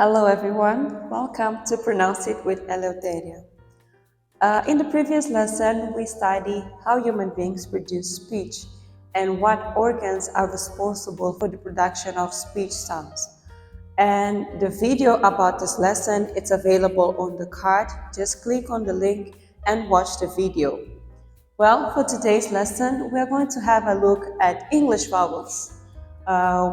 Hello everyone, welcome to Pronounce It with Eleuteria. In the previous lesson, we studied how human beings produce speech and what organs are responsible for the production of speech sounds. And the video about this lesson, it's available on the card. Just click on the link and watch the video. Well, for today's lesson, we're going to have a look at English vowels.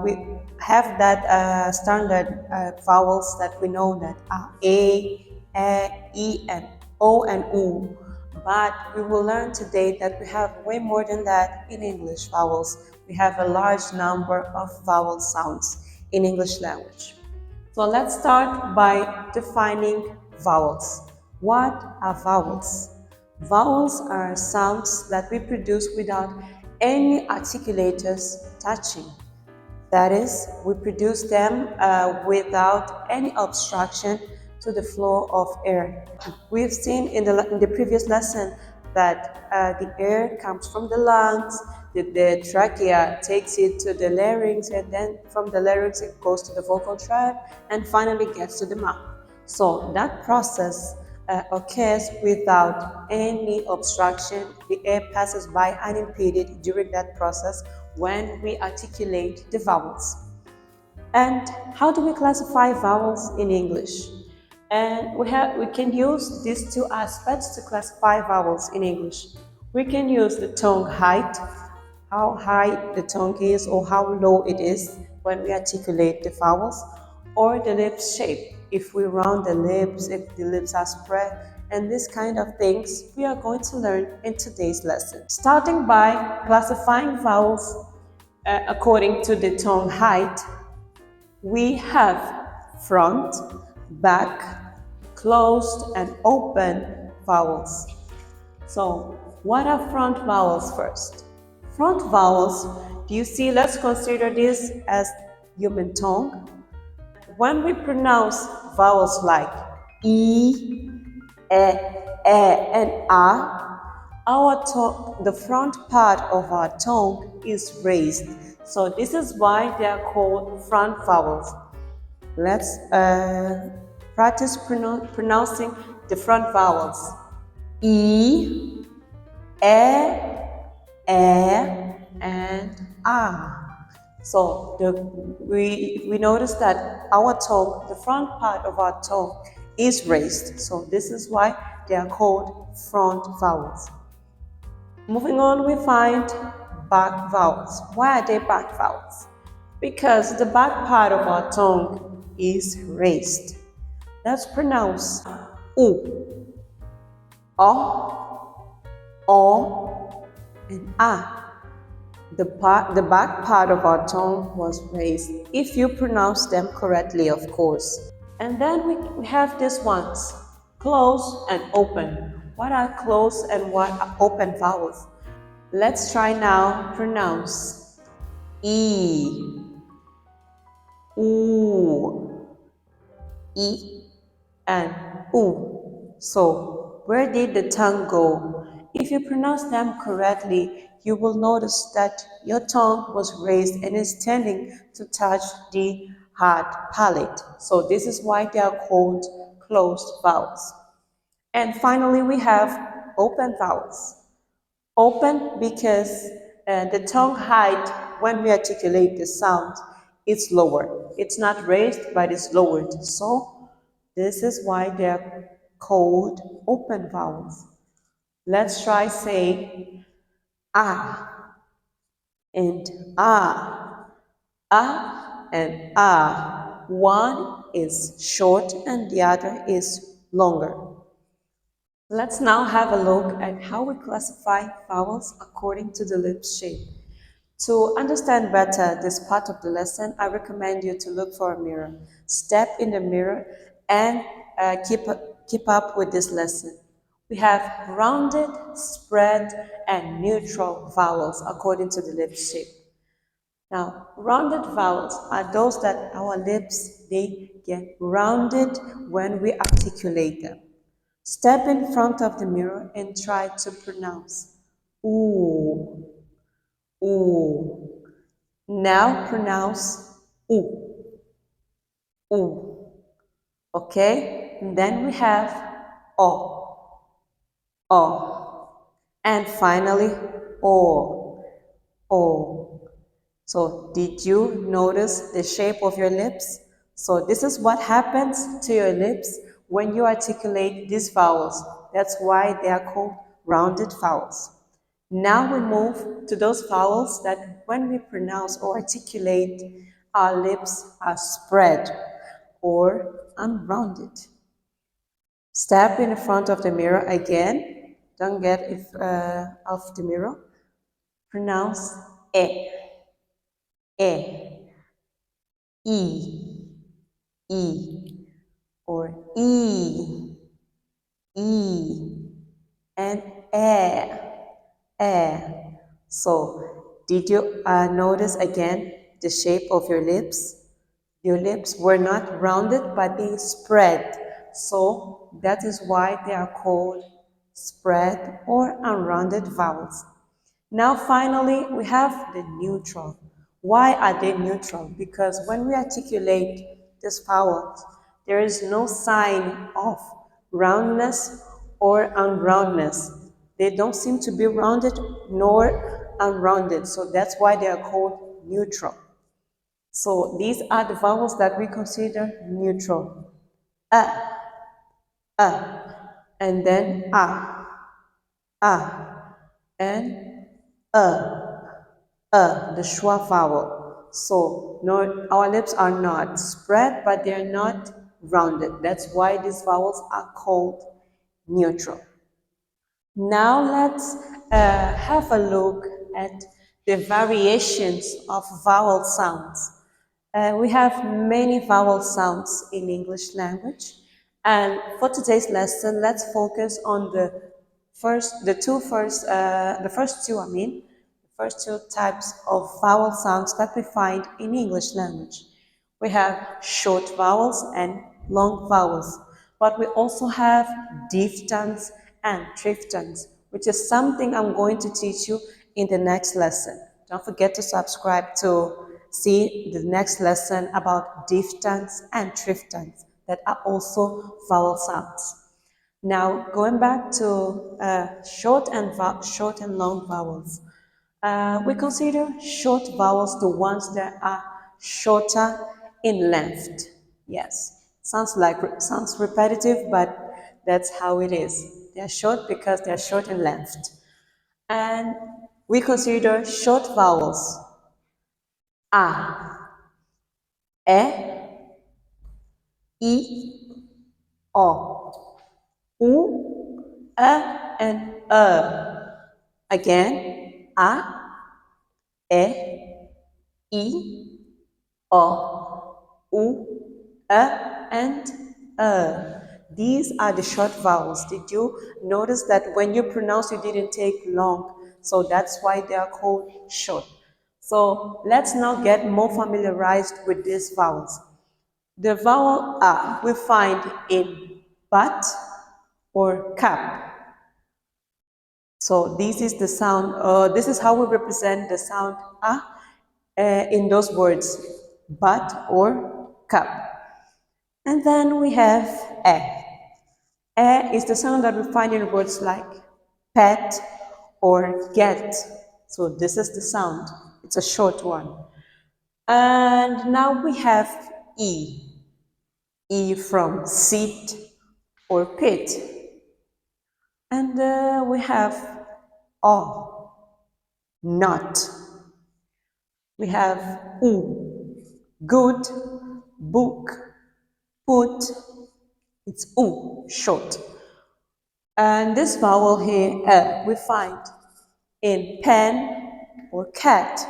We have that standard vowels that we know that are E, and O, and U. But we will learn today that we have way more than that in English vowels. We have a large number of vowel sounds in English language. So let's start by defining vowels. What are vowels? Vowels are sounds that we produce without any articulators touching. That is, we produce them without any obstruction to the flow of air. We've seen in the previous lesson that the air comes from the lungs, the trachea takes it to the larynx, and then from the larynx it goes to the vocal tract and finally gets to the mouth. So that process occurs without any obstruction. The air passes by unimpeded during that process when we articulate the vowels. And how do we classify vowels in English? And we can use these two aspects to classify vowels in English. We can use the tongue height, how high the tongue is or how low it is when we articulate the vowels, or the lips shape. If we round the lips, if the lips are spread, and this kind of things we are going to learn in today's lesson. Starting by classifying vowels according to the tongue height, we have front, back, closed, and open vowels. So, what are front vowels first? Front vowels, do you see? Let's consider this as human tongue. When we pronounce vowels like E, and our tongue, the front part of our tongue is raised. So this is why they are called front vowels. Let's practice pronouncing the front vowels. E, and A. So we notice that our tongue, the front part of our tongue, is raised. So this is why they are called front vowels. Moving on, we find back vowels. Why are they back vowels? Because the back part of our tongue is raised. Let's pronounce U, O, and A. The back part of our tongue was raised, if you pronounce them correctly, of course. And then we have these ones, close and open. What are closed and what are open vowels? Let's try now pronounce E, U, E, and U. So, where did the tongue go? If you pronounce them correctly, you will notice that your tongue was raised and is tending to touch the hard palate. So this is why they are called closed vowels. And finally, we have open vowels. Open because the tongue height when we articulate the sound is lower. It's not raised, but it's lowered. So this is why they're called open vowels. Let's try say ah and ah, ah and ah. One is short and the other is longer. Let's now have a look at how we classify vowels according to the lip shape. To understand better this part of the lesson, I recommend you to look for a mirror. Step in the mirror and keep up with this lesson. We have rounded, spread, and neutral vowels according to the lip shape. Now, rounded vowels are those that our lips, they get rounded when we articulate them. Step in front of the mirror and try to pronounce ooh, ooh. Now pronounce ooh, ooh. Okay, and then we have O, O, and finally O. So did you notice the shape of your lips? So this is what happens to your lips when you articulate these vowels. That's why they are called rounded vowels. Now we move to those vowels that when we pronounce or articulate, our lips are spread or unrounded. Step in front of the mirror again. Don't get off the mirror. Pronounce E, E, E, E, or E, and E. So, did you notice again the shape of your lips? Your lips were not rounded, but they spread. So, that is why they are called spread or unrounded vowels. Now, finally, we have the neutral. Why are they neutral? Because when we articulate these vowels, there is no sign of roundness or unroundness. They don't seem to be rounded nor unrounded, so that's why they are called neutral. So these are the vowels that we consider neutral. And then and the schwa vowel. So no, our lips are not spread, but they are not rounded. That's why these vowels are called neutral. Now let's have a look at the variations of vowel sounds. We have many vowel sounds in English language, and for today's lesson, let's focus on the first two types of vowel sounds that we find in English language. We have short vowels and long vowels, but we also have diphthongs and triphthongs, which is something I'm going to teach you in the next lesson. Don't forget to subscribe to see the next lesson about diphthongs and triphthongs that are also vowel sounds. Now, going back to short and long vowels. We consider short vowels the ones that are shorter in length. Yes, sounds repetitive, but that's how it is. They're short because they're short in length. And we consider short vowels a, e, I, o, u, and Again, a, e, I, O, U, and These are the short vowels. Did you notice that when you pronounce, you didn't take long? So that's why they are called short. So let's now get more familiarized with these vowels. The vowel A we find in but or cup. So this is the sound, this is how we represent the sound A in those words, but or cup. And then we have E. E is the sound that we find in words like pet or get. So this is the sound. It's a short one. And now we have E. E from seat or pit. And we have O, not. We have U, good, book, put. It's U, short. And this vowel here we find in pen or cat.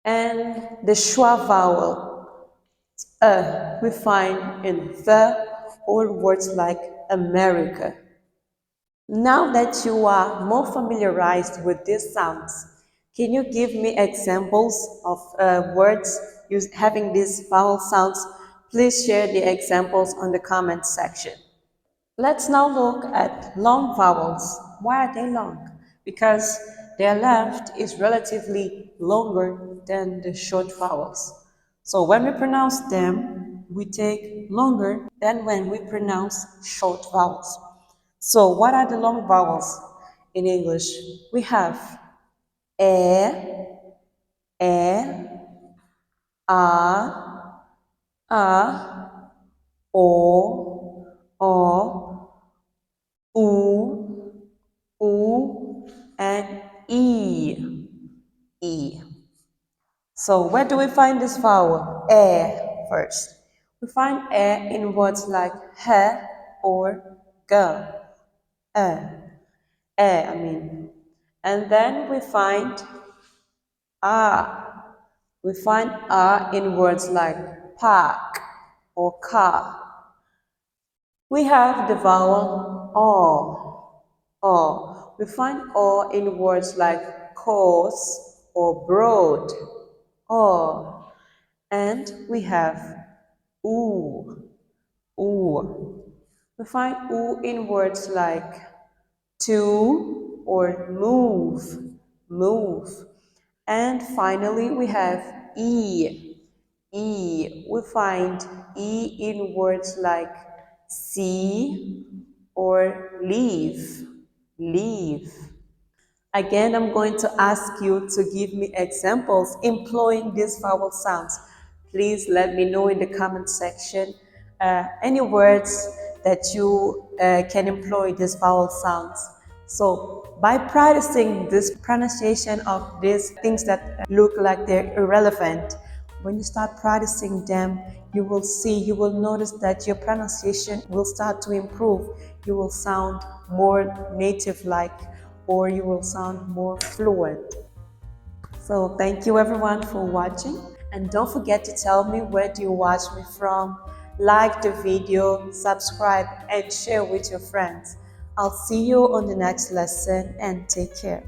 And the schwa vowel we find in the or words like America. Now that you are more familiarized with these sounds, can you give me examples of words having these vowel sounds? Please share the examples on the comment section. Let's now look at long vowels. Why are they long? Because their length is relatively longer than the short vowels. So when we pronounce them, we take longer than when we pronounce short vowels. So, what are the long vowels in English? We have e, a, o, u, and e. So where do we find this vowel? First. We find in words like he or g. I mean. And then we find a. We find a in words like park or car. We have the vowel o. We find o in words like coarse or broad. O. And we have oo. We find oo in words like to or move. And finally, we have e. We find e in words like see or leave. Again, I'm going to ask you to give me examples employing these vowel sounds. Please let me know in the comment section any words that you can employ these vowel sounds. So, by practicing this pronunciation of these things that look like they're irrelevant, when you start practicing them, you will notice that your pronunciation will start to improve. You will sound more native-like, or you will sound more fluent. So thank you everyone for watching, and don't forget to tell me where do you watch me from. Like the video, subscribe, and share with your friends. I'll see you on the next lesson, and take care.